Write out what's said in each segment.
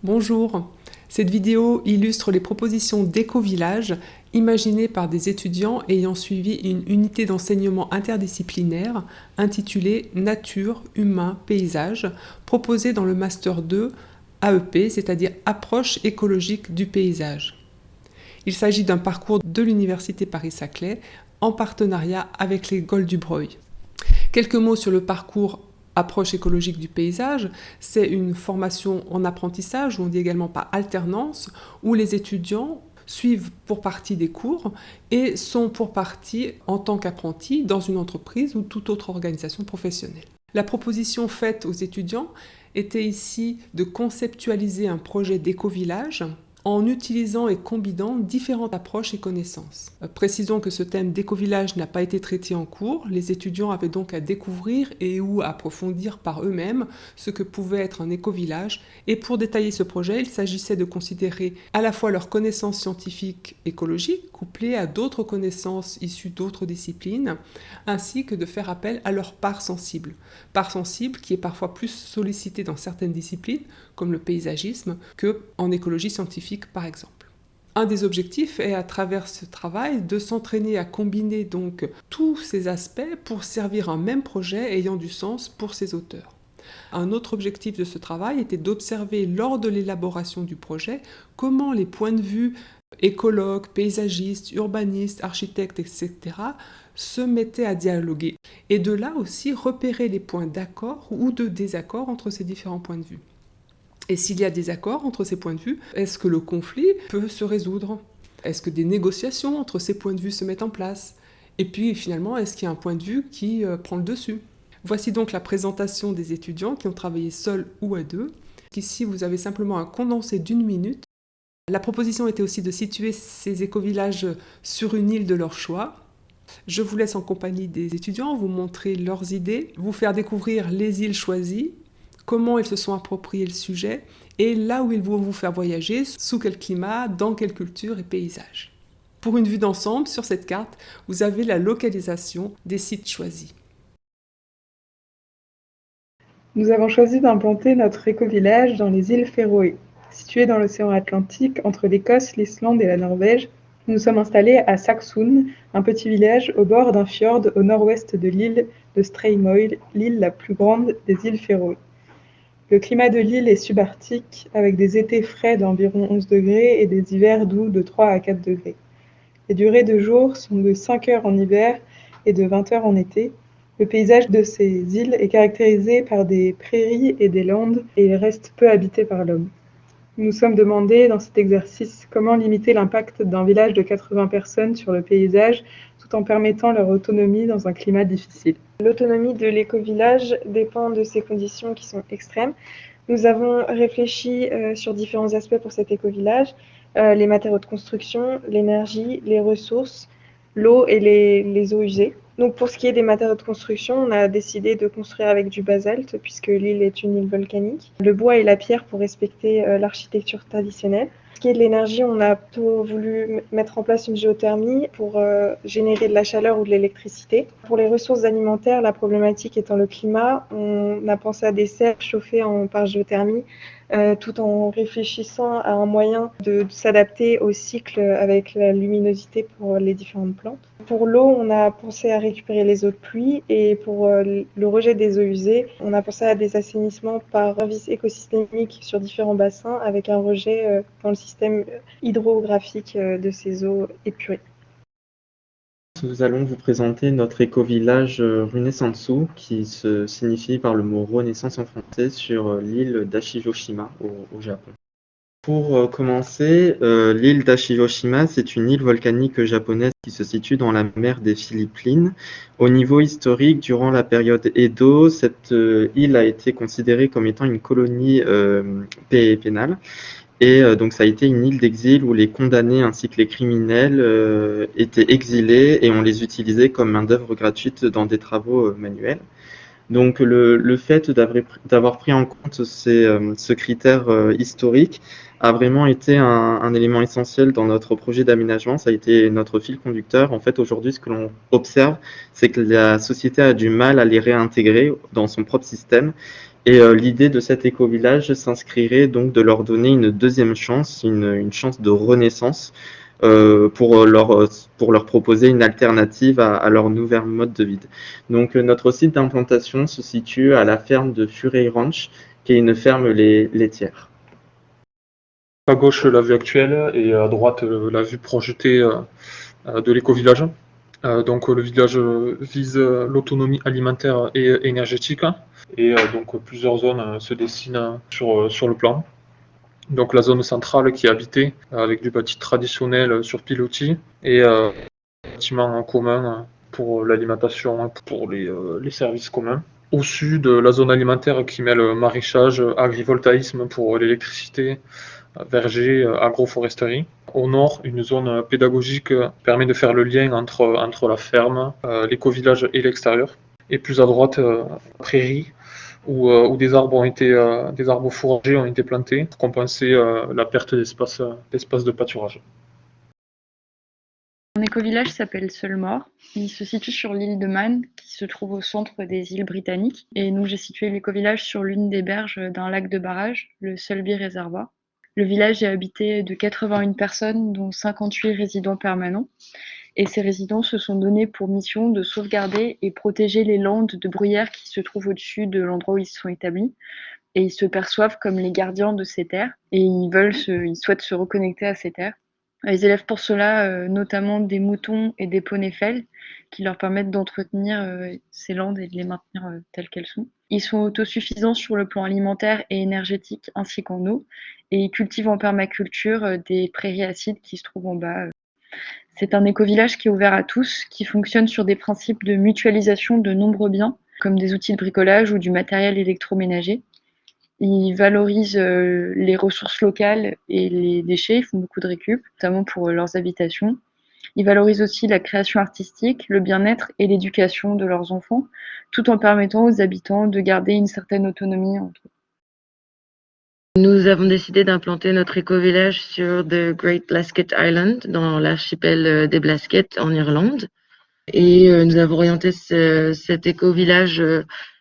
Bonjour, cette vidéo illustre les propositions d'éco-village imaginées par des étudiants ayant suivi une unité d'enseignement interdisciplinaire intitulée Nature, Humain, Paysage, proposée dans le Master 2 AEP, c'est-à-dire Approche écologique du paysage. Il s'agit d'un parcours de l'Université Paris-Saclay en partenariat avec l'école du Breuil. Quelques mots sur le parcours Approche écologique du paysage. C'est une formation en apprentissage, ou on dit également par alternance, où les étudiants suivent pour partie des cours et sont pour partie en tant qu'apprentis dans une entreprise ou toute autre organisation professionnelle. La proposition faite aux étudiants était ici de conceptualiser un projet d'éco-village en utilisant et combinant différentes approches et connaissances. Précisons que ce thème d'éco-village n'a pas été traité en cours, les étudiants avaient donc à découvrir et ou à approfondir par eux-mêmes ce que pouvait être un éco-village, et pour détailler ce projet, il s'agissait de considérer à la fois leurs connaissances scientifiques écologiques, couplées à d'autres connaissances issues d'autres disciplines, ainsi que de faire appel à leur part sensible qui est parfois plus sollicitée dans certaines disciplines, comme le paysagisme, qu'en écologie scientifique par exemple. Un des objectifs est, à travers ce travail, de s'entraîner à combiner donc tous ces aspects pour servir un même projet ayant du sens pour ses auteurs. Un autre objectif de ce travail était d'observer lors de l'élaboration du projet comment les points de vue écologues, paysagistes, urbanistes, architectes, etc. se mettaient à dialoguer, et de là aussi repérer les points d'accord ou de désaccord entre ces différents points de vue. Et s'il y a des accords entre ces points de vue, est-ce que le conflit peut se résoudre? Est-ce que des négociations entre ces points de vue se mettent en place? Et puis finalement, est-ce qu'il y a un point de vue qui prend le dessus? Voici donc la présentation des étudiants qui ont travaillé seuls ou à deux. Ici, vous avez simplement un condensé d'1 minute. La proposition était aussi de situer ces éco-villages sur une île de leur choix. Je vous laisse en compagnie des étudiants vous montrer leurs idées, vous faire découvrir les îles choisies, comment ils se sont appropriés le sujet, et là où ils vont vous faire voyager, sous quel climat, dans quelle culture et paysage. Pour une vue d'ensemble, sur cette carte, vous avez la localisation des sites choisis. Nous avons choisi d'implanter notre éco-village dans les îles Féroé. Situées dans l'océan Atlantique, entre l'Écosse, l'Islande et la Norvège, nous sommes installés à Saxund, un petit village au bord d'un fjord au nord-ouest de l'île de Streymoy, l'île la plus grande des îles Féroé. Le climat de l'île est subarctique, avec des étés frais d'environ 11 degrés et des hivers doux de 3 à 4 degrés. Les durées de jour sont de 5 heures en hiver et de 20 heures en été. Le paysage de ces îles est caractérisé par des prairies et des landes, et il reste peu habité par l'homme. Nous nous sommes demandé dans cet exercice comment limiter l'impact d'un village de 80 personnes sur le paysage tout en permettant leur autonomie dans un climat difficile. L'autonomie de l'éco-village dépend de ces conditions qui sont extrêmes. Nous avons réfléchi sur différents aspects pour cet éco-village, les matériaux de construction, l'énergie, les ressources, l'eau et les eaux usées. Donc pour ce qui est des matériaux de construction, on a décidé de construire avec du basalte puisque l'île est une île volcanique, le bois et la pierre pour respecter l'architecture traditionnelle. Pour ce qui est de l'énergie, on a plutôt voulu mettre en place une géothermie pour générer de la chaleur ou de l'électricité. Pour les ressources alimentaires, la problématique étant le climat, on a pensé à des serres chauffées par géothermie tout en réfléchissant à un moyen de s'adapter au cycle avec la luminosité pour les différentes plantes. Pour l'eau, on a pensé à récupérer les eaux de pluie, et pour le rejet des eaux usées, on a pensé à des assainissements par service écosystémique sur différents bassins avec un rejet dans le système hydrographique de ces eaux épurées. Nous allons vous présenter notre éco-village Runesansu, qui se signifie par le mot renaissance en français, sur l'île d'Ashijoshima au Japon. Pour commencer, l'île d'Ashijoshima, c'est une île volcanique japonaise qui se situe dans la mer des Philippines. Au niveau historique, durant la période Edo, cette île a été considérée comme étant une colonie pénale. Et donc ça a été une île d'exil où les condamnés ainsi que les criminels étaient exilés, et on les utilisait comme main-d'œuvre gratuite dans des travaux manuels. Donc le fait d'avoir pris en compte ce critère historique a vraiment été un élément essentiel dans notre projet d'aménagement. Ça a été notre fil conducteur. En fait, aujourd'hui, ce que l'on observe, c'est que la société a du mal à les réintégrer dans son propre système. Et l'idée de cet éco-village s'inscrirait donc de leur donner une deuxième chance, une chance de renaissance, pour leur proposer une alternative à leur nouvel mode de vie. Donc notre site d'implantation se situe à la ferme de Furay Ranch, qui est une ferme laitière. À gauche, la vue actuelle et à droite, la vue projetée de l'éco-village. Donc le village vise l'autonomie alimentaire et énergétique et donc plusieurs zones se dessinent sur le plan. Donc la zone centrale qui est habitée avec du bâti traditionnel sur pilotis et bâtiments en commun pour l'alimentation, pour les services communs. Au sud, la zone alimentaire qui mêle maraîchage, agrivoltaïsme pour l'électricité, verger, agroforesterie. Au nord, une zone pédagogique permet de faire le lien entre la ferme, l'éco-village et l'extérieur. Et plus à droite, prairie, où des arbres fourragers ont été plantés pour compenser la perte d'espace de pâturage. Mon éco-village s'appelle Seulmore. Il se situe sur l'île de Man, qui se trouve au centre des îles britanniques. Et nous, j'ai situé l'éco-village sur l'une des berges d'un lac de barrage, le Sulby Reservoir. Le village est habité de 81 personnes, dont 58 résidents permanents. Et ces résidents se sont donnés pour mission de sauvegarder et protéger les landes de bruyère qui se trouvent au-dessus de l'endroit où ils se sont établis. Et ils se perçoivent comme les gardiens de ces terres. Et ils souhaitent se reconnecter à ces terres. Ils élèvent pour cela notamment des moutons et des poneys fels qui leur permettent d'entretenir ces landes et de les maintenir telles qu'elles sont. Ils sont autosuffisants sur le plan alimentaire et énergétique ainsi qu'en eau et ils cultivent en permaculture des prairies acides qui se trouvent en bas. C'est un éco-village qui est ouvert à tous, qui fonctionne sur des principes de mutualisation de nombreux biens, comme des outils de bricolage ou du matériel électroménager. Ils valorisent les ressources locales et les déchets, ils font beaucoup de récup, notamment pour leurs habitations. Ils valorisent aussi la création artistique, le bien-être et l'éducation de leurs enfants, tout en permettant aux habitants de garder une certaine autonomie entre eux. Nous avons décidé d'implanter notre éco-village sur The Great Blasket Island, dans l'archipel des Blaskets en Irlande. Et nous avons orienté cet éco-village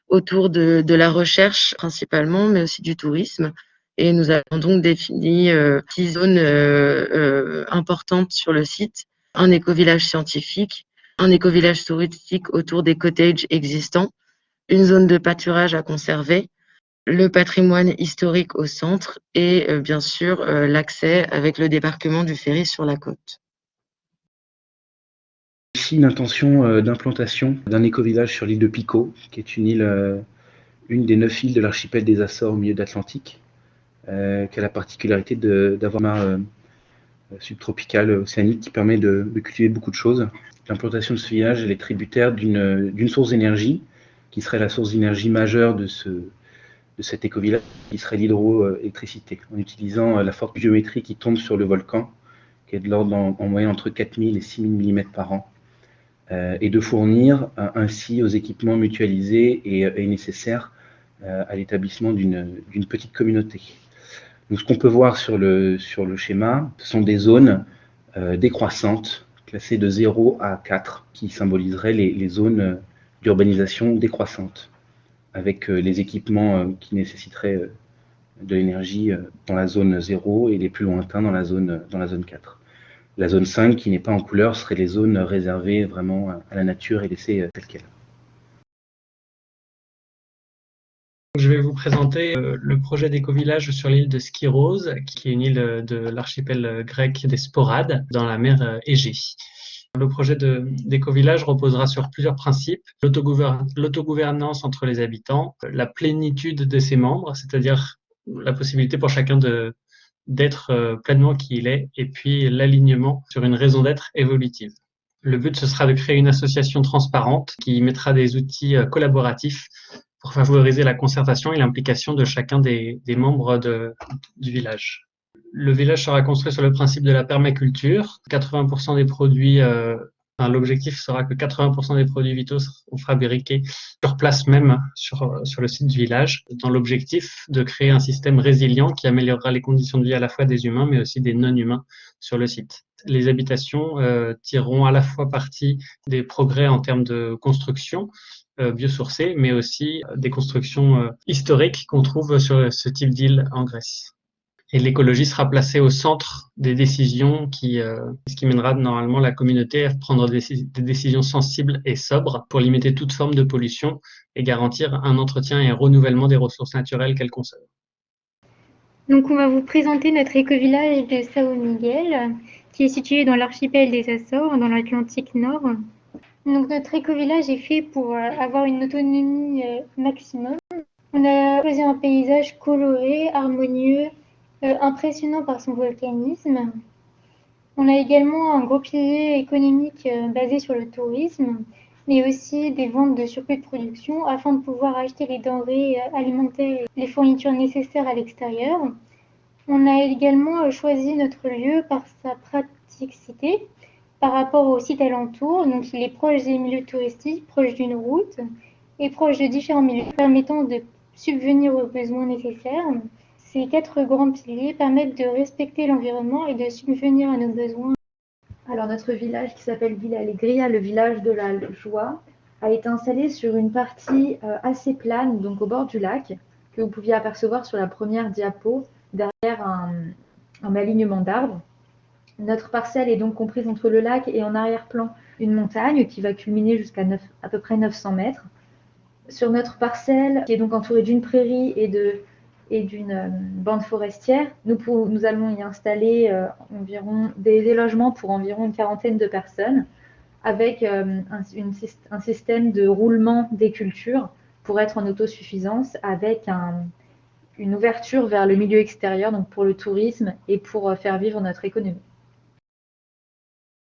autour de la recherche principalement, mais aussi du tourisme. Et nous avons donc défini 6 zones importantes sur le site. Un éco-village scientifique, un éco-village touristique autour des cottages existants, une zone de pâturage à conserver, le patrimoine historique au centre et bien sûr l'accès avec le débarquement du ferry sur la côte. Ici une intention d'implantation d'un éco-village sur l'île de Pico, qui est une île, une des 9 îles de l'archipel des Açores au milieu de l'Atlantique, qui a la particularité d'avoir un subtropical océanique qui permet de cultiver beaucoup de choses. L'implantation de ce village elle est tributaire d'une source d'énergie, qui serait la source d'énergie majeure de cet éco-village, qui serait l'hydroélectricité, en utilisant la forte pluviométrie qui tombe sur le volcan, qui est de l'ordre en moyenne entre 4000 et 6000 mm par an, et de fournir ainsi aux équipements mutualisés et nécessaires à l'établissement d'une petite communauté. Donc, ce qu'on peut voir sur le schéma, ce sont des zones décroissantes, classées de 0 à 4, qui symboliseraient les zones d'urbanisation décroissante, avec les équipements qui nécessiteraient de l'énergie dans la zone 0 et les plus lointains dans la zone 4. La zone 5, qui n'est pas en couleur, serait les zones réservées vraiment à la nature et laissées telles quelles. Je vais vous présenter le projet d'éco-village sur l'île de Skyros, qui est une île de l'archipel grec des Sporades, dans la mer Égée. Le projet d'éco-village reposera sur plusieurs principes: l'autogouvernance entre les habitants, la plénitude de ses membres, c'est-à-dire la possibilité pour chacun d'être pleinement qui il est, et puis l'alignement sur une raison d'être évolutive. Le but, ce sera de créer une association transparente qui mettra des outils collaboratifs pour favoriser la concertation et l'implication de chacun des membres du village. Le village sera construit sur le principe de la permaculture. 80% des produits, l'objectif sera que 80% des produits vitaux seront fabriqués sur place même, sur le site du village, dans l'objectif de créer un système résilient qui améliorera les conditions de vie à la fois des humains mais aussi des non-humains sur le site. Les habitations tireront à la fois parti des progrès en termes de construction, biosourcées, mais aussi des constructions historiques qu'on trouve sur ce type d'île en Grèce. Et l'écologie sera placée au centre des décisions ce qui mènera normalement la communauté à prendre des décisions sensibles et sobres pour limiter toute forme de pollution et garantir un entretien et un renouvellement des ressources naturelles qu'elle conserve. Donc on va vous présenter notre éco-village de São Miguel, qui est situé dans l'archipel des Açores, dans l'Atlantique Nord. Donc notre éco-village est fait pour avoir une autonomie maximum. On a choisi un paysage coloré, harmonieux, impressionnant par son volcanisme. On a également un gros pilier économique basé sur le tourisme, mais aussi des ventes de surplus de production afin de pouvoir acheter les denrées alimentaires et les fournitures nécessaires à l'extérieur. On a également choisi notre lieu par sa praticité par rapport au site alentour. Donc il est proche des milieux touristiques, proche d'une route et proche de différents milieux permettant de subvenir aux besoins nécessaires. Ces 4 grands piliers permettent de respecter l'environnement et de subvenir à nos besoins. Alors notre village qui s'appelle Villa Alegria, le village de la joie, a été installé sur une partie assez plane, donc au bord du lac, que vous pouviez apercevoir sur la première diapo, derrière un alignement d'arbres. Notre parcelle est donc comprise entre le lac et en arrière-plan une montagne qui va culminer jusqu'à à peu près 900 mètres. Sur notre parcelle, qui est donc entourée d'une prairie et d'une bande forestière, nous allons y installer environ des logements pour environ une quarantaine de personnes, avec un système de roulement des cultures pour être en autosuffisance, avec une ouverture vers le milieu extérieur, donc pour le tourisme et pour faire vivre notre économie.